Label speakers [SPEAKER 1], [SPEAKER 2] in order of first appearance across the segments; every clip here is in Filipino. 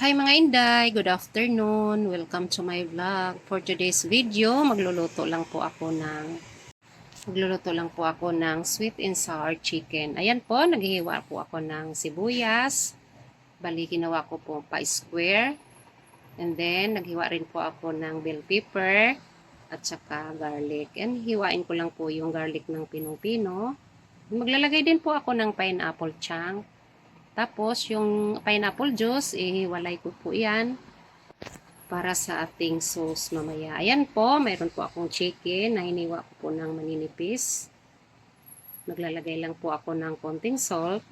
[SPEAKER 1] Hi mga Inday, good afternoon. Welcome to my vlog. For today's video, magluluto lang po ako ng sweet and sour chicken. Ayan po, naghihiwa po ako ng sibuyas. Bali, ginawa ko po pa-square. And then, naghiwa rin po ako ng bell pepper at saka garlic. And hiwain ko lang po yung garlic ng pinong-pino. Maglalagay din po ako ng pineapple chunk. Tapos, yung pineapple juice, ihiwalay ko po yan para sa ating sauce mamaya. Ayan po, mayroon po akong chicken na hiniwa ko po ng maninipis. Maglalagay lang po ako ng konting salt,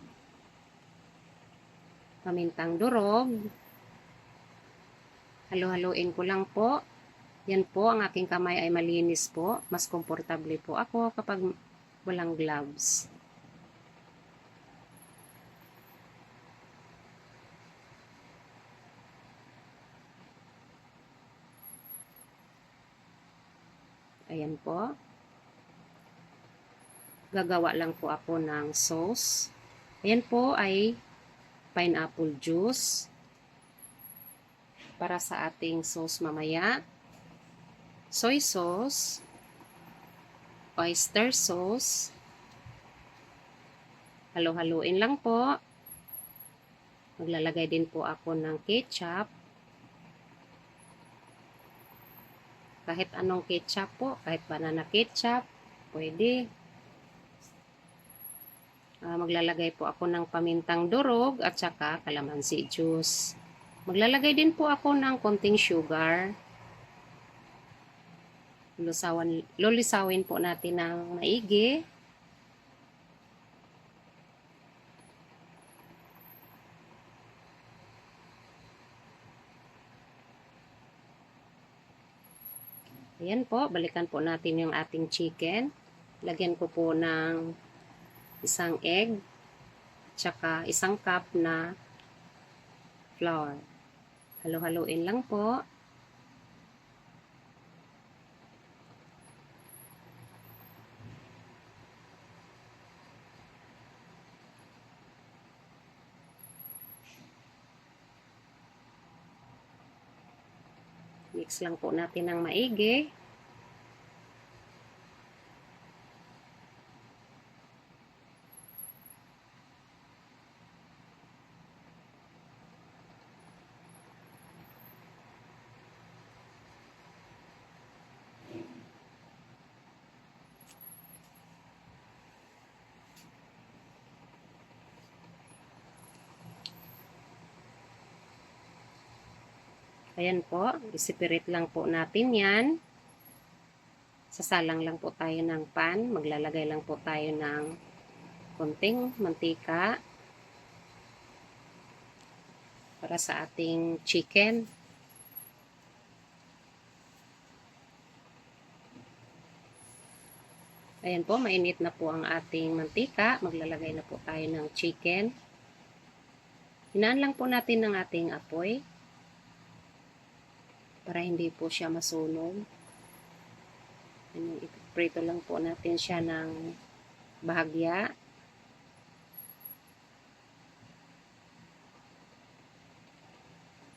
[SPEAKER 1] pamintang durog. Halo-haloin ko lang po. Yan po, ang aking kamay ay malinis po. Mas komportable po ako kapag walang gloves. Ayan po. Gagawa lang po ako ng sauce. Ayan po ay pineapple juice para sa ating sauce mamaya. Soy sauce, oyster sauce. Halo-haloin lang po. Maglalagay din po ako ng ketchup. Kahit anong ketchup po, kahit banana ketchup, pwede. Maglalagay po ako ng pamintang durog at saka calamansi juice. Maglalagay din po ako ng konting sugar. Lulisawin po natin ng maigi. Ayan po, balikan po natin yung ating chicken. Lagyan ko po ng isang egg, tsaka isang cup na flour. Halo-haloin lang po. Mix lang po natin ng maigi. Ayan po, isipirit lang po natin yan. Sasalang lang po tayo ng pan. Maglalagay lang po tayo ng konting mantika para sa ating chicken. Ayan po, mainit na po ang ating mantika. Maglalagay na po tayo ng chicken. Hinaan lang po natin ng ating apoy para hindi po siya masunog. Iprito lang po natin siya ng bahagya.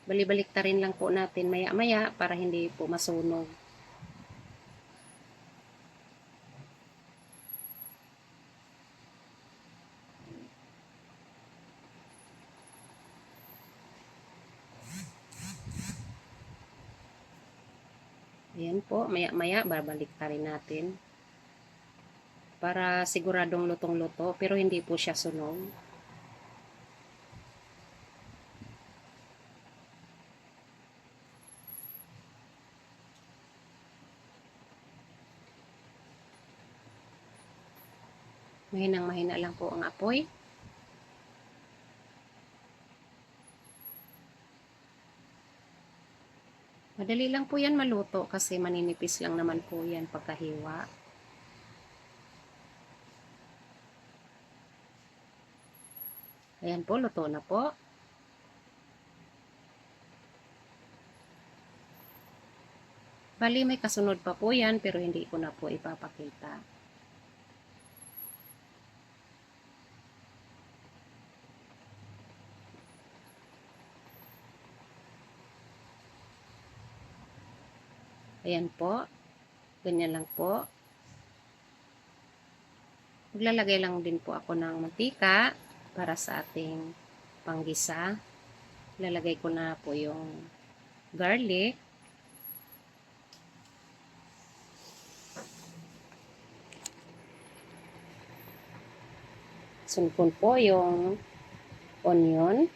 [SPEAKER 1] Balibalik ta rin lang po natin maya-maya para hindi po masunog. Ayan po, maya-maya babalik ta rin natin para siguradong lutong-luto pero hindi po siya sunog. Mahinang mahina lang po ang apoy. Madali lang po yan maluto kasi maninipis lang naman po yan pagkahiwa. Ayan po, luto na po. Bali, may kasunod pa po yan pero hindi ko na po ipapakita. Ayan po. Ganyan lang po. Maglalagay lang din po ako ng mantika para sa ating panggisa. Lalagay ko na po yung garlic. Sunod po yung onion.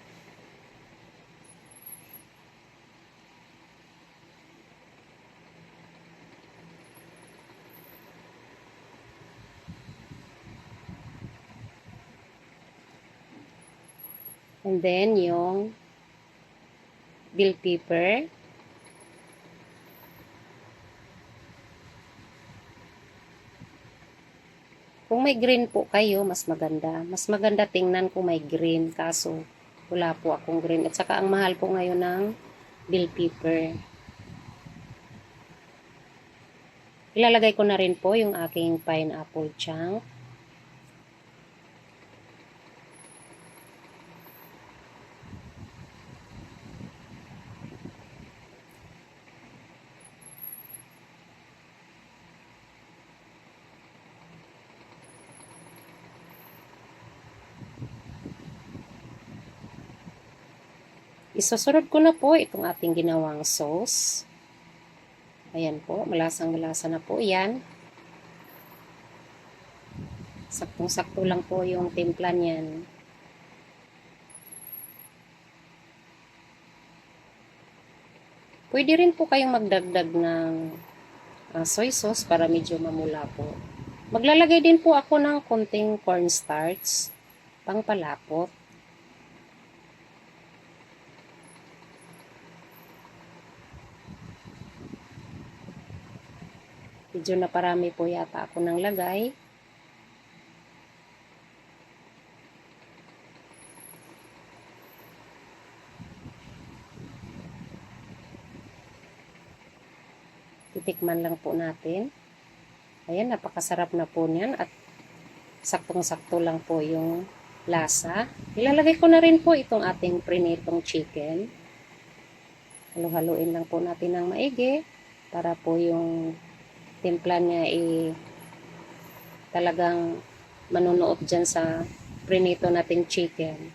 [SPEAKER 1] And then, yung bell pepper. Kung may green po kayo, mas maganda. Mas maganda tingnan kung may green. Kaso, wala po akong green. At saka, ang mahal po ngayon ng bell pepper. Ilalagay ko na rin po yung aking pineapple chunk. Isusunod ko na po itong ating ginawang sauce. Ayan po, malasang-malasa na po yan. Saktong-sakto lang po yung timpla niyan. Pwede rin po kayong magdagdag ng soy sauce para medyo mamula po. Maglalagay din po ako ng konting cornstarch, pangpalapot. Medyo naparami po yata ako ng lagay. Titikman lang po natin. Ayan, napakasarap na po niyan at saktong-sakto lang po yung lasa. Ilalagay ko na rin po itong ating prinitong chicken. Halo-haluin lang po natin ng maigi para po yung timpla niya talagang manunuot dyan sa prinito nating chicken.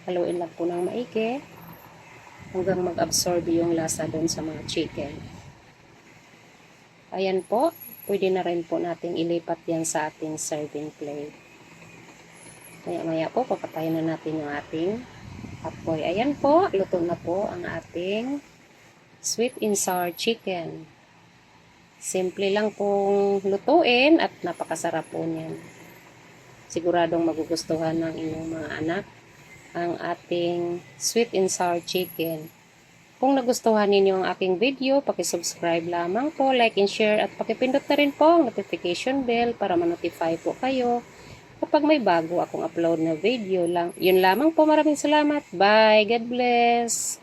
[SPEAKER 1] Haluin lang po ng maigi hanggang mag-absorb yung lasa doon sa mga chicken. Ayan po, pwede na rin po nating ilipat yan sa ating serving plate. Maya-maya po, papatayin na natin yung ating apoy. Ayan po, luto na po ang ating sweet and sour chicken. Simple lang pong lutuin at napakasarap po niyan. Siguradong magugustuhan ng inyong mga anak ang ating sweet and sour chicken. Kung nagustuhan ninyo ang aking video, paki-subscribe lamang po, like and share at pakipindot na rin po ang notification bell para ma-notify po kayo kapag may bago akong upload na video lang. Yun lamang po, maraming salamat. Bye! God bless!